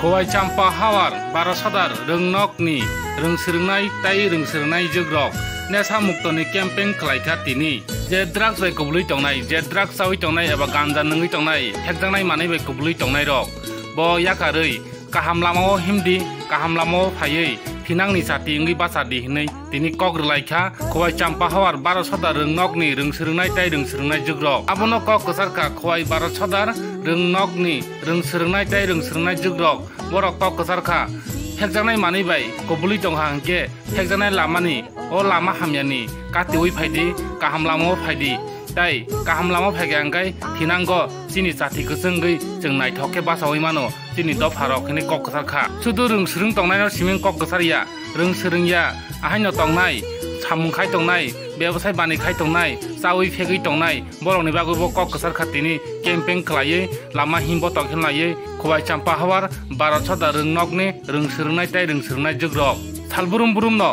Kowai Champa Hawar Barasadar Rungnokni Rungsrungnai Tai Rungsrungnai Jugrok Nesa Muktoni Camping Klaika Tini Je drugs by Kubli Tongnai Je drugs Sawi Tongnai Eba Ganja Nungi Tongnai Hekjangnai Mani by Kubli Tongnai Rok Bo Yakarui Kahamlamo Himdi Kahamlamo Phayei Pinang ni sati ngi basadi hinai tini kok relaika Kowai Champa Hawar Barasadar Rungnokni Rungsrungnai Tai Rungsrungnai Jugrok Abono kok kesarka Kowai Barasadar Rungnokni Rungsrungnai Tai Rungsrungnai Jugrok Borok kok kesarka Hekjangnai Mani by Kubli Tongha Hangke Hekjangnai Lamani O Lama Hamyani Katiwi Phaydi Kahamlamo Phaydi Tai Kahamlamo Phayangkai Pinanggo Sini sati kesenggai Jeng Naithoke Basawi Mano Sini do Pharok Hini kok kesarka Sudu Rungsrung Tongnai no Siming kok kesaria Rungsrung ya Ahaino Tongnai Samung Khai Tongnai ବ୍ୟବসাय बानि खाइ तंनाय सावै फेगै तंनाय बरनि बागैबो कक कसर खातिनि camping खलायै Lama हिमबो तखिन लायै खबाय Champa hour 1200 रोंनकनि रोंसोरनाय ताय रोंसोरनाय जग्रक सालबुरुम बुरुम न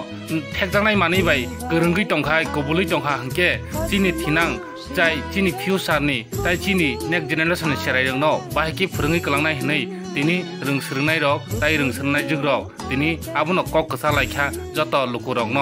थेकजांनाय मानि बाय गोरोंगै तंखाय गबुलै तंखा हंके चिनि थिनां जाय चिनि फ्यूचारनि ताय चिनि नेक्स्ट जेनेरेशन सेरायदों न बाहायकि फोरोङै कलांनाय हनै तिनि रोंसोरनाय रक ताय रोंसोरनाय जग्रक तिनि आबुनो कक कसा लायखा जत लुकुरक न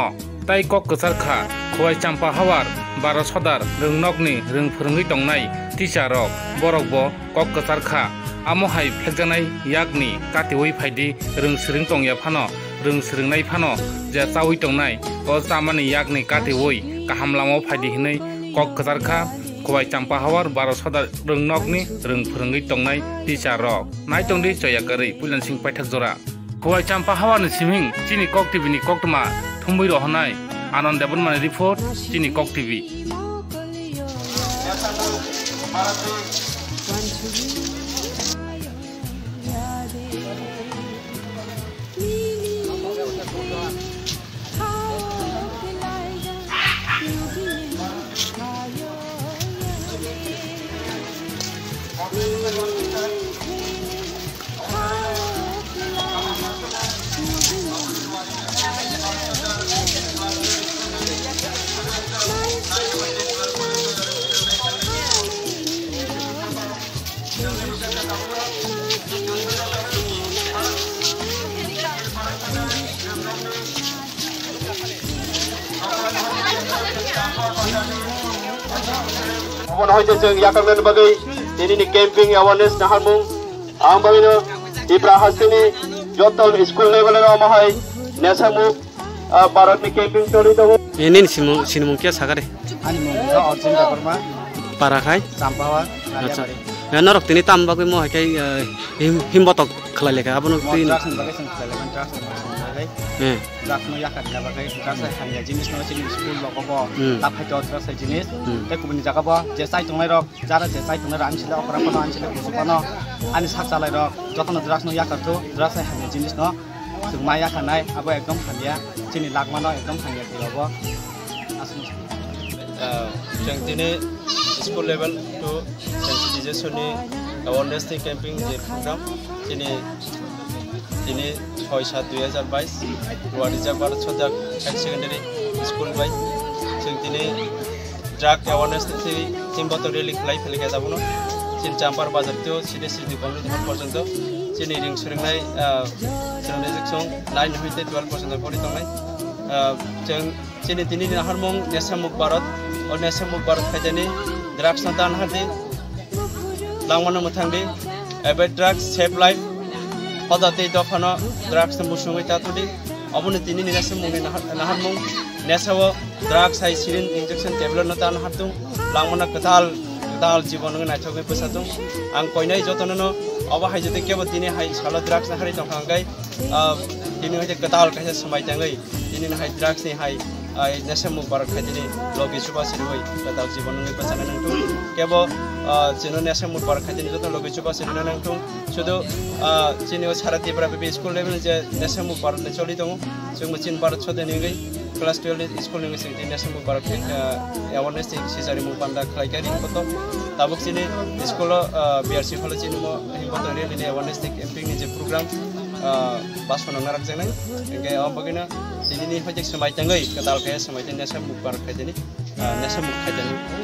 ताई कक कसरखा खवाई चाम्पा हावार 1200 रोंनकनि रोंफोरोङै तंनाय टिचारक बरकबो कक कसरखा आमहाय फेकजानाय यागनि कातिवै फायदि रोंसोरों तंया फानो रोंसोरोंनाय फानो जे चावै तंनाय ओ तामानि यागनि कातिवै काहामलामो फायदि हिनै कक कसरखा खवाई चाम्पा हावार 1200 रोंनकनि रोंफोरोङै तंनाय टिचारक नायतंदि जयाकरै पुलनसिं पाइथक जरा खवाई चाम्पा हावारनि सिमिं चिनि कक टिभिनि कक्तमा थुम्बै रहनाय आनन्द देबन माने रिपोर्ट चिनि कक TV Pun hoy jeng yakan bagai ini camping awareness naharmung ang bagino ibrahasini joton school level ro mahai nesamu barat ni camping tori to ini sinumung kia sagare ani mung ga orjin da perma parakai sampawa acha ya norok tini tamba ko mo kai himbotok khlale ka abun tin Jasno yakan na bagai jasa hanya jenis no jenis school lokobo tapi to jasa jenis te kubuni jagabo jesai tungai rok jara jesai tungai ran sila opera kono an sila kusukono ani sak chalai rok jotono jasno yakan to jasa hanya jenis no sumai yakan nai abo ekdom hanya chini lagmano ekdom hanya dilobo asmo jeng tini school level to sensitization ni awareness camping je program ini 6/7/2022 Wadijak Barat Sodak High Secondary School by Sintini drug awareness Simboto Relic Life Legazabuno Sin Champar Bazarto CDC di Pamri di Porcento Sini ring seringai song 9 12% body tongai Sini tini harmong Nesamuk Barat or Nesamuk Barat Kajani drug santan hadi Langwana Mutandi About drugs save life Hodate dofano drugs na musungi tatudi abune tini ni nasa mungi nahamung nesawo drugs hai sirin injection tablet na tan hatung langmana katal jibon ng naithogni pesatung ang koinai jotono aba hai jete kebo tini hai sala drugs na hari tonghangai tini hoite katal kaisa samai tangai tini na hai drugs ni hai nasa mu barak khadini logi chuba siroi katal jibon ng pesana nangtu kebo chino nasa mu barak khadini joto logi chuba sirina nangtu sudo chini sara tibra be school level je nasa mu barak le choli tongo sung machin barak chode ningai class 12 school ningai sing nasa mu barak awareness sisari mu panda khlai kari koto tabuk chini school BRC phalo chini mo himboto re ni awareness camping ni je program basfono narak janai engke am bagina chini ni hojek samai tangai katal ke samai nasa mu barak khadini नेसामुख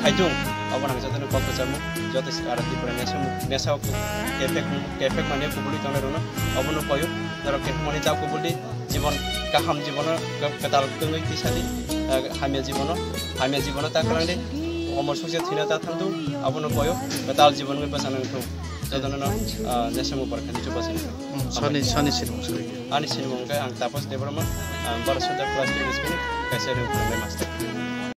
खाइजों अब नंग जतन cup जामु जत आरती पर नेसामुख केफेक माने कुबुली तंग रोनो अब न पयो नर केफेक माने जा कुबुली जीवन गाहाम जीवन कताल तंगै तिसादि हामिया जीवन ता कलांदे अमर ससे थिना ता थांदु अब न पयो कताल जीवन में बसान थौ जतन न नेसामुख पर खानि चुबासिन Sunny ani sin mongkai ang tapos debrama bar sudah kelas 12 कैसे रे मास्टर